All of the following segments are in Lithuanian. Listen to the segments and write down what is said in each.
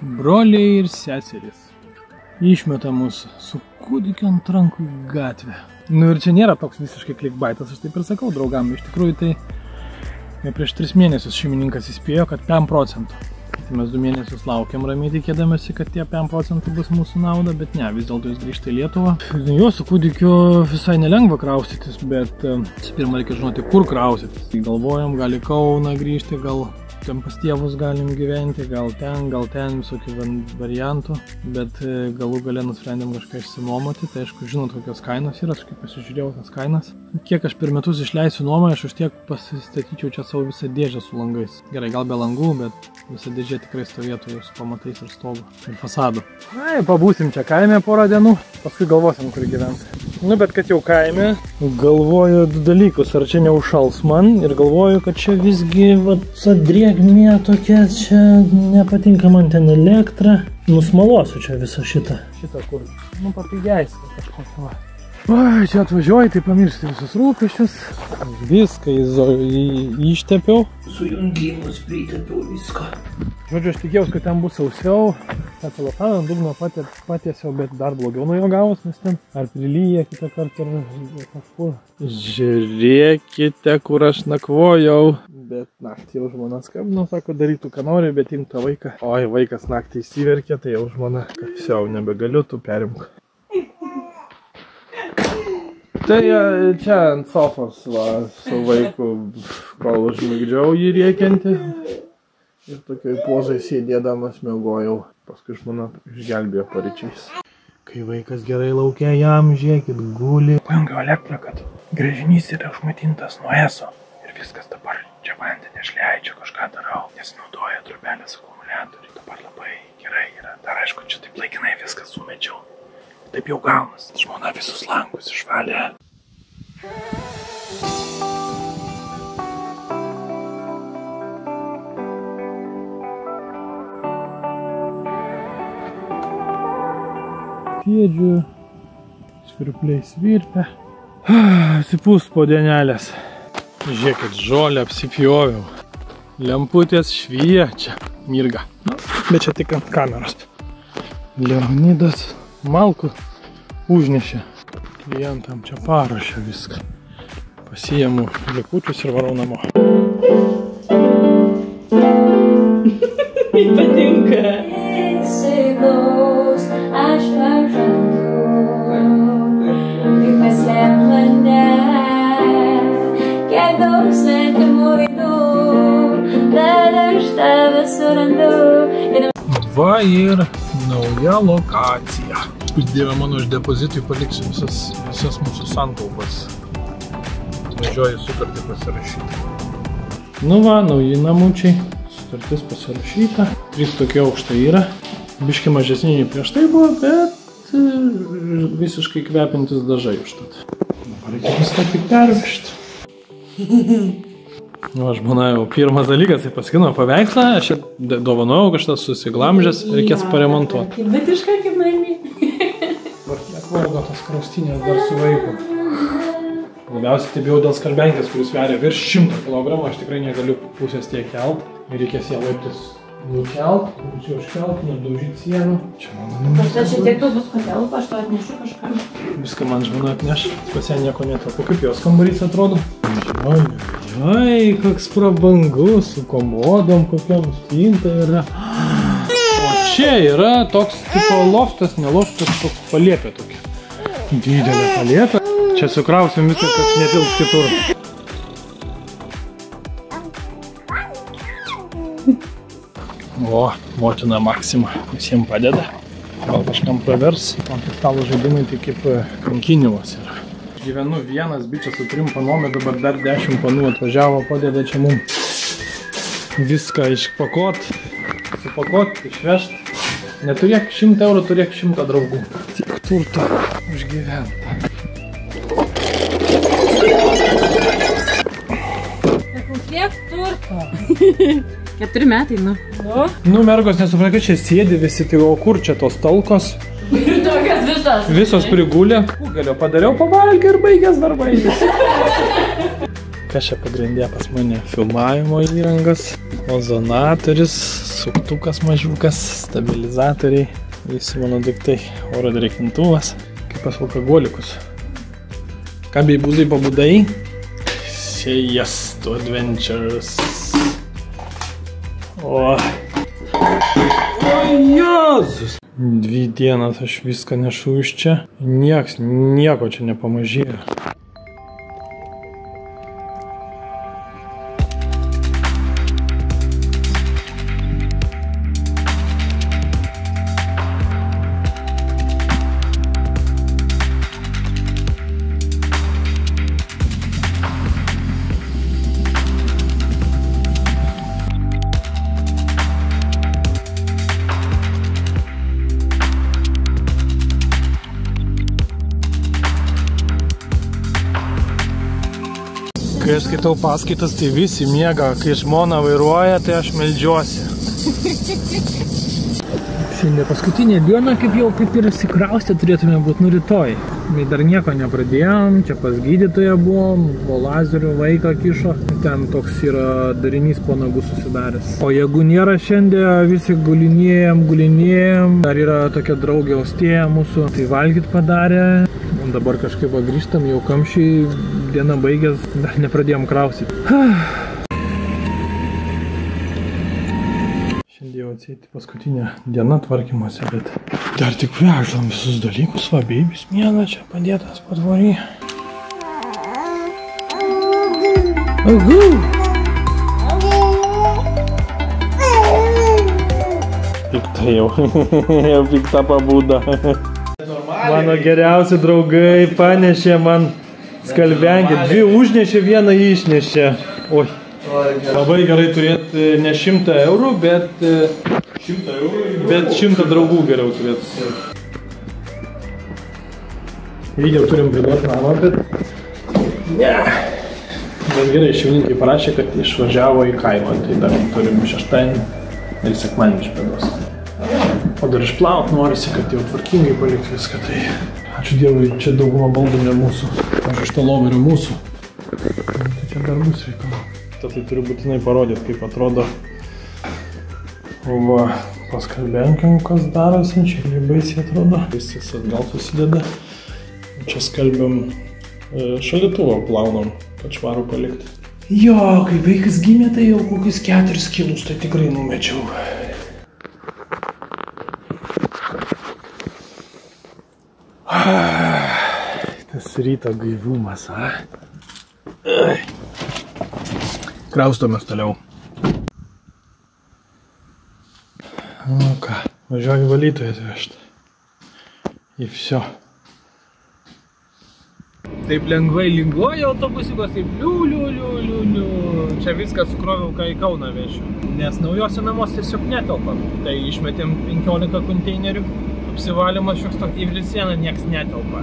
Broliai ir seserys išmeta mus su kūdikiu ant rankų į gatvę. Nu ir čia nėra toks visiškai clickbaitas, aš taip ir sakau draugam. Iš tikrųjų tai prieš 3 mėnesius šeimininkas įspėjo, kad 5%. Tai mes 2 mėnesius laukiam ramiai tikėdamėsi, kad tie 5% bus mūsų nauda, bet ne, vis dėlto jis grįžta į Lietuvą. Jo, su kūdikiu visai nelengva kraustytis, bet pirmą reikia žinoti, kur kraustytis. Galvojam, gal į Kauną grįžti, gal ten pas tėvus galim gyventi, gal ten, visokių variantų, bet galų gale nusprendėm kažką išsinuomoti, tai aišku, žinot, kokios kainos yra, aš kaip pasižiūrėjau tas kainas. Kiek aš per metus išleisiu nuomą, aš už tiek pasistatyčiau čia savo visą dėžę su langais. Gerai, gal be langų, bet visa dėžė tikrai stovėtų su pamatais ir stogu ir fasadu. Ai, pabūsim čia kaime porą dienų, paskui galvosim, kur gyventi. Nu, bet kad jau kaime, galvoju 2 dalykus, ar čia neužšals man ir galvoju, kad čia visgi drėgmė tokia, čia nepatinka man ten elektra. Nusmaluosiu čia visą šitą. Šitą kur, nu papigiais kažkokia va. Oi, čia atvažiuoju, tai pamiršti visus rūpesčius. Viską ištepiau. Sujungimus pritepiau viską. Žodžiu, aš tikėjausi, kad ten bus sausiau. Tą celofaną ant dugno patiesiau, bet dar blogiau nuo jo gavos, nes ten ar prilyja kitą kartą ar kažkur. Žiūrėkite, kur aš nakvojau. Bet naktį jau žmona skambino, sako, darytų ką nori, bet imta vaiką. Oi, vaikas naktį įsiverkė, tai jau žmona, kad jau nebegaliu, tu perimk. Tai čia ant sofos va, su vaiku, kol užmigdžiau jį rėkiantį. Ir tokioj pozai sėdėdamas miegojau. Paskui žmona išgelbėjo paryčiais. Kai vaikas gerai laukia, jam žiūrėkit, guli. Pajungiau elektrą, kad gręžinys yra užmaitintas nuo ESO. Ir viskas dabar čia vandenį aš leidžiu, kažką darau. Nesinaudoja trubelės akumuliatorių. Dabar labai gerai yra. Dar aišku, čia taip laikinai viską sumečiau. Taip jau gaunas. Žmona visus langus išvalė. Sėdžiu, svirpliai svirpia. Atsipūst po dienelės. Žiūrėkit, žolę apsipjoviau. Lemputės šviečia. Mirga. Bet čia tik ant kameros. Leonidas malkų užnešė. Klientam čia paruošė viską. Pasiėmu likučius ir varau namo. Patinka. Aš pažadu, kaip paslėp mane, kiek daug svetimų veidų, bet aš tave surandu. Va ir nauja lokacija. Dieve mano, aš depozitui paliksiu visas mūsų santaupas. Važiuoju sutartį pasirašyti. Nu va, nauji namučiai. Sutartis pasirašyta. 3 tokie aukštai yra. Biški mažesni prieš tai buvo, bet visiškai kvepintis dažai užtat. Dabar reikia viską tik pervežti. Nu, aš žmona jau pirmas dalykas, tai pasikino paveikslą, aš čia dovanojau kažkas susiglamžęs, reikės paremontuoti. Bet iškai kaip namie. Kiek vargo tas kraustinės dar su vaiku. Labiausiai taip jau dėl skalbenkės, kuris sveria virš 100 kg, aš tikrai negaliu pusės tiek kelt. Ir reikės ją laiptis nukelt, čia užkelt, nedaužyti sienų. Čia mano namas. Bet čia tiek daug bus patelpa, aš to atnešiu kažką. Viską man žmona atneš, pas ją nieko netelpa. Kaip jos kambarys atrodo? Oi, koks prabangus, su komodom, kokiam spinta yra. O čia yra toks tipo loftas, ne loftas, toks palėpė tokia. Didelė palėpė. Čia sukrausim visą, kas netilps kitur. O, motina Maksima visiems padeda. Gal kažkam pravers. Ant stalo žaidimai tai kaip kankinimas yra. Gyvenu vienas bičias su 3 panom, dabar dar 10 panų atvažiavo, padeda čia mums viską išpakot, supakot, išvežt. Neturėk 100 eurų, turėk 100 draugų. Tik turto užgyventa. Sakau, kiek turto? 4 metai, nu. Nu, mergos nesuprantu, kad čia sėdi visi, tai o kur čia tos talkos? Ir tokias visas. Visos prigulė. Galiu padariau pavalgį ir baigęs darbai. kas čia pagrindė pas mane? Filmavimo įrangas, ozonatorius, suktukas mažiukas, stabilizatoriai, visi mano daiktai, oro drėkintuvas, kaip pas alkoholikus. Ką bei būzai pabudai? Say yes to adventures. O Jėzus! 2 dienas aš viską nešu iš čia. Nieko čia nepamažėjo. Kai aš skaitau paskaitas, tai visi miega. Kai žmona vairuoja, tai aš meldžiuosi. Šiandien paskutinė diena, kaip ir įsikraustę turėtume būti rytoj. Mes dar nieko nepradėjom, čia pas gydytoją buvom, o lazerių vaiką kišo. Ten toks yra darinys po nagų susidaręs. O jeigu nėra šiandien, visi gulinėjom. Dar yra tokia draugė Ostėja mūsų, tai valgyt padarė. Dabar kažkaip grįžtam, jau kamščiai, diena baigęs, dar nepradėjom kraustyti. Šiandien jau atsėti paskutinė diena tvarkymuose, bet dar tik veždom visus dalykus, va, beibis miega čia padėtas patvory. Pikta jau, jau pikta pabuda. Mano geriausi draugai panešė man skalbenkę. 2 užnešė, 1 išnešė. Oi. Labai gerai turėti ne 100 eurų, bet 100 draugų geriau turėti. Lygiai turim priduoti namą, bet ne. Bet gerai, šeimininkai parašė, kad išvažiavo į kaimą. Tai dar turim šeštadienį ir sekmadienį išpėdos. O dar išplaut norisi, kad jau tvarkingai palikti viską, tai ačiū Dievui, čia dauguma baldų ne mūsų, aš iš to loverio mūsų. Tai čia dar bus reikalų. Tai turiu būtinai parodyti, kaip atrodo. Va, paskalbenkim, kas darosi, čia jį baisiai atrodo. Viskas atgal susideda. Čia skalbiam šaldytuvą plaunam, kad švarų palikti. Jo, kai vaikas gimė, tai jau kokius 4 kilus, tai tikrai numečiau. Tas ryto gaivumas, Kraustomės toliau. Nu ką, važiuoju valytojas vežti. Į viso. Taip lengvai linguoja autobusiukas, taip liu. Čia viską sukroviau, kai į Kauną vešiu. Nes naujose namuose tiesiog netelpa. Tai išmetėm 15 konteinerių. Apsivalymas šioks toks į sieną nieks netelpa.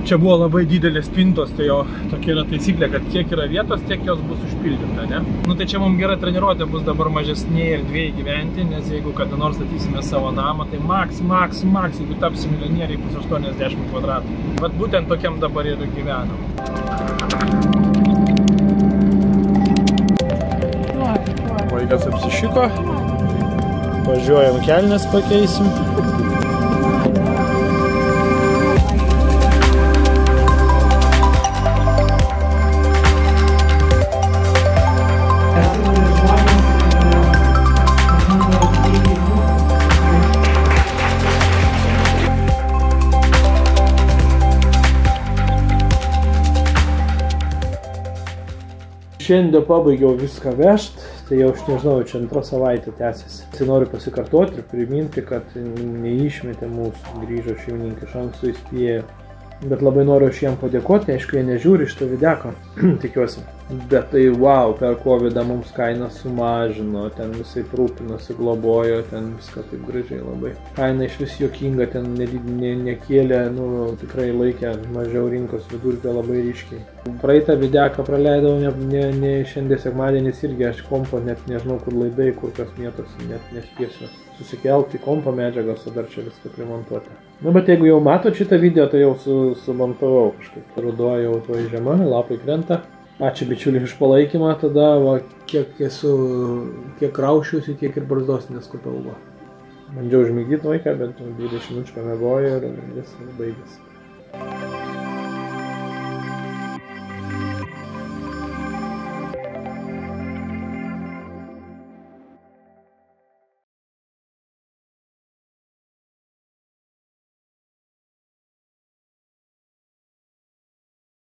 Čia buvo labai didelės spintos, tai jo tokia yra taisyklė, kad kiek yra vietos, tiek jos bus užpildyta, ne? Nu tai čia mums gera treniruotė bus dabar mažesnėje erdvėje gyventi, nes jeigu kada nors statysime savo namą, tai maks, jeigu tapsim milijonieriai, bus 80 kvadratų. Vat būtent tokiam dabar ir gyvenam. Vaikas apsišiko, važiuojam kelnes pakeisim. Šiandien pabaigiau viską vežt, tai jau aš nežinau, čia 2 savaitė tęsiasi. Tai noriu pasikartoti ir priminti, kad neišmetė mūsų, grįžo šeimininkai, iš anksto įspėjo. Bet labai noriu aš jiem padėkoti, aišku, jie nežiūri šitą videką, tikiuosi. Bet tai wow, per COVID mums kainą sumažino, ten visai rūpinosi, globojo, ten viską taip gražiai labai. Kaina iš vis juokinga, ten nekėlė, nu tikrai laikė mažiau rinkos vidurkio labai ryškiai. Praeitą videką praleidau, ne šiandien sekmadienis irgi, aš kompo net nežinau, kur laidai, kur kas mėtosi, net nespėsiu susikelti kompo medžiagos, o dar čia viską primontuoti. Nu, bet jeigu jau matot šitą video, tai jau sumontavau kažkaip. Ruduo jau tuoj žiema, lapai krenta. Ačiū bičiuliai už palaikymą, tada va, kiek raušiusi, tiek ir barzdos neskupiau. Bandžiau užmigdyti vaiką, bet 20 minučių pamiegojo ir viskas baigėsi.